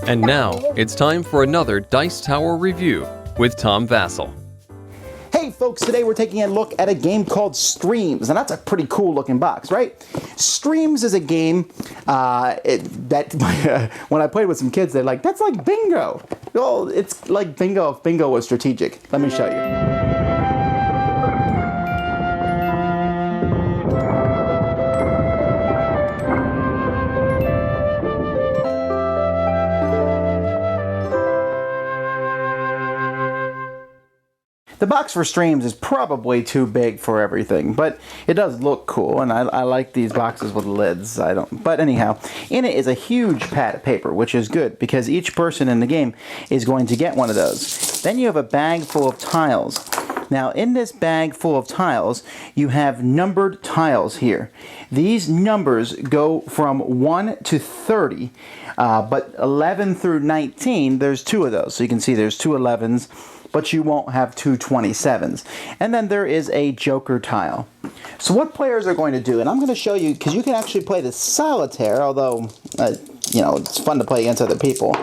And now, it's time for another Dice Tower review with Tom Vasel. Hey folks, today we're taking a look at a game called Streams, and that's a pretty cool looking box, right? Streams is a game that when I played with some kids, they're like, that's like bingo. Well, it's like bingo if bingo was strategic. Let me show you. The box for Streams is probably too big for everything, but it does look cool, and I like these boxes with lids. But anyhow, in it is a huge pad of paper, which is good, because each person in the game is going to get one of those. Then you have a bag full of tiles. Now, in this bag full of tiles, you have numbered tiles here. These numbers go from 1 to 30, but 11 through 19, there's two of those. So you can see there's two 11s, but you won't have two 27s. And then there is a joker tile. So what players are going to do, and I'm going to show you, because you can actually play this solitaire, although, it's fun to play against other people.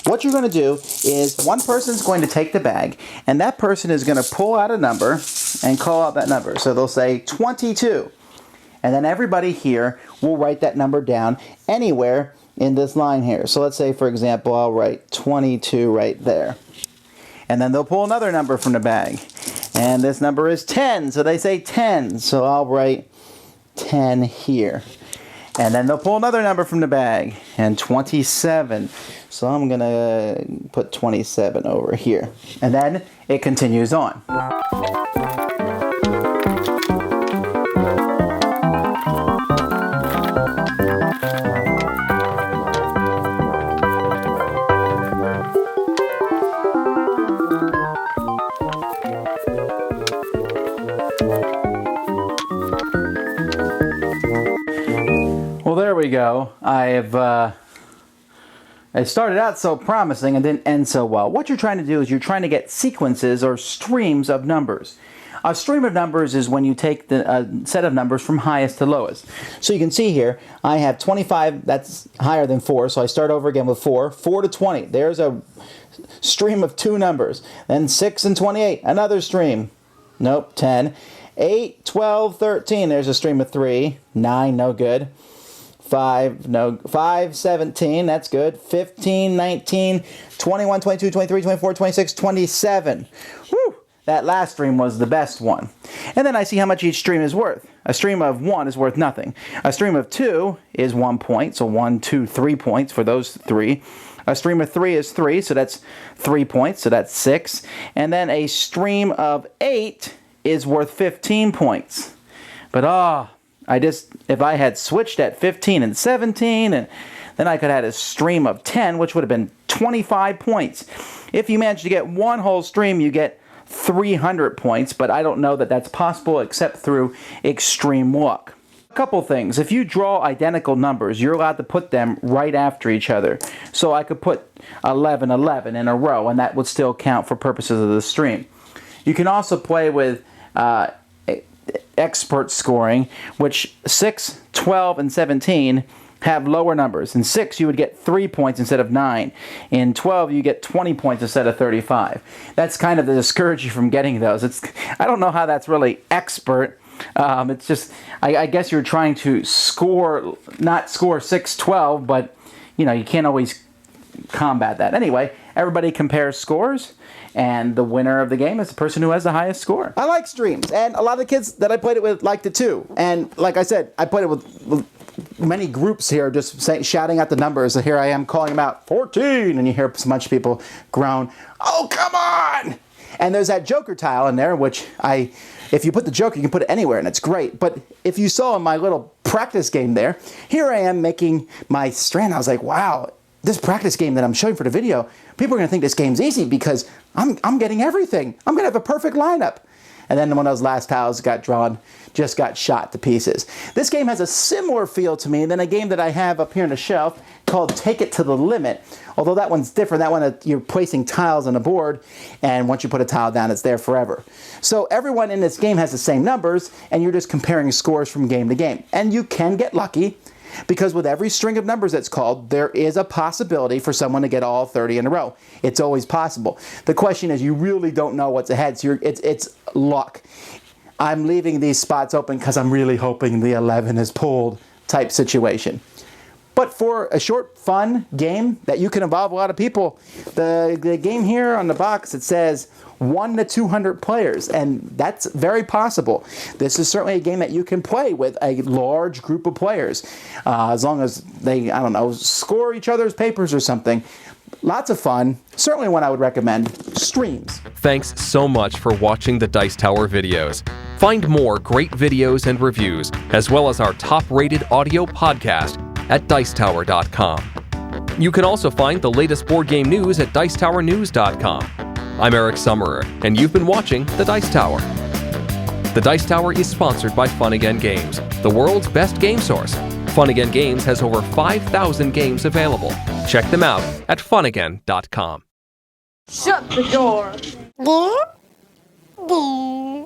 What you're going to do is one person's going to take the bag, and that person is going to pull out a number and call out that number. So they'll say 22. And then everybody here will write that number down anywhere in this line here. So let's say, for example, I'll write 22 right there. And then they'll pull another number from the bag. And this number is 10, so they say 10. So I'll write 10 here. And then they'll pull another number from the bag. And 27. So I'm going to put 27 over here. And then it continues on. Well, there we go. It started out so promising and didn't end so well. What you're trying to do is you're trying to get sequences or streams of numbers. A stream of numbers is when you take the set of numbers from highest to lowest. So you can see here, I have 25, that's higher than 4, so I start over again with 4. 4 to 20, there's a stream of two numbers. Then 6 and 28, another stream. Nope, 10. 8, 12, 13, there's a stream of 3. 9, no good. 5, 17, that's good. 15, 19, 21, 22, 23, 24, 26, 27. Woo! That last stream was the best one. And then I see how much each stream is worth. A stream of 1 is worth nothing. A stream of 2 is 1 point, so 1, 2, 3 points for those 3. A stream of 3 is 3, so that's 3 points, so that's 6. And then a stream of 8 is worth 15 points. But if I had switched at 15 and 17, and then I could have had a stream of 10, which would have been 25 points. If you manage to get one whole stream, you get 300 points, but I don't know that that's possible except through extreme luck. A couple things. If you draw identical numbers, you're allowed to put them right after each other. So I could put 11, 11 in a row, and that would still count for purposes of the stream. You can also play with expert scoring, which 6, 12, and 17 have lower numbers. In 6, you would get 3 points instead of 9. In 12, you get 20 points instead of 35. That's kind of to discourage you from getting those. I don't know how that's really expert. It's just, I guess you're trying to not score 6, 12, but you can't always combat that. Anyway, everybody compares scores, and the winner of the game is the person who has the highest score. I like Streams, and a lot of the kids that I played it with liked it too. And like I said, I played it with many groups here, just shouting out the numbers. So here I am calling them out, 14, and you hear a bunch of people groan, oh, come on! And there's that joker tile in there, which if you put the joker, you can put it anywhere, and it's great. But if you saw in my little practice game there, here I am making my strand. I was like, wow, this practice game that I'm showing for the video, people are going to think this game's easy because I'm getting everything. I'm going to have a perfect lineup. And then when those last tiles got drawn, just got shot to pieces. This game has a similar feel to me than a game that I have up here on the shelf called Take It to the Limit. Although that one's different. That one, you're placing tiles on a board, and once you put a tile down, it's there forever. So everyone in this game has the same numbers, and you're just comparing scores from game to game. And you can get lucky. because with every string of numbers that's called, there is a possibility for someone to get all 30 in a row. It's always possible. The question is, you really don't know what's ahead, so it's luck. I'm leaving these spots open because I'm really hoping the 11 is pulled type situation. But for a short, fun game that you can involve a lot of people, the game here on the box, it says 1 to 200 players, and that's very possible. This is certainly a game that you can play with a large group of players, as long as they, I don't know, score each other's papers or something. Lots of fun. Certainly one I would recommend. Streams. Thanks so much for watching the Dice Tower videos. Find more great videos and reviews, as well as our top-rated audio podcast at Dicetower.com. You can also find the latest board game news at Dicetowernews.com. I'm Eric Summerer, and you've been watching The Dice Tower. The Dice Tower is sponsored by Fun Again Games, the world's best game source. Fun Again Games has over 5,000 games available. Check them out at funagain.com. Shut the door. There.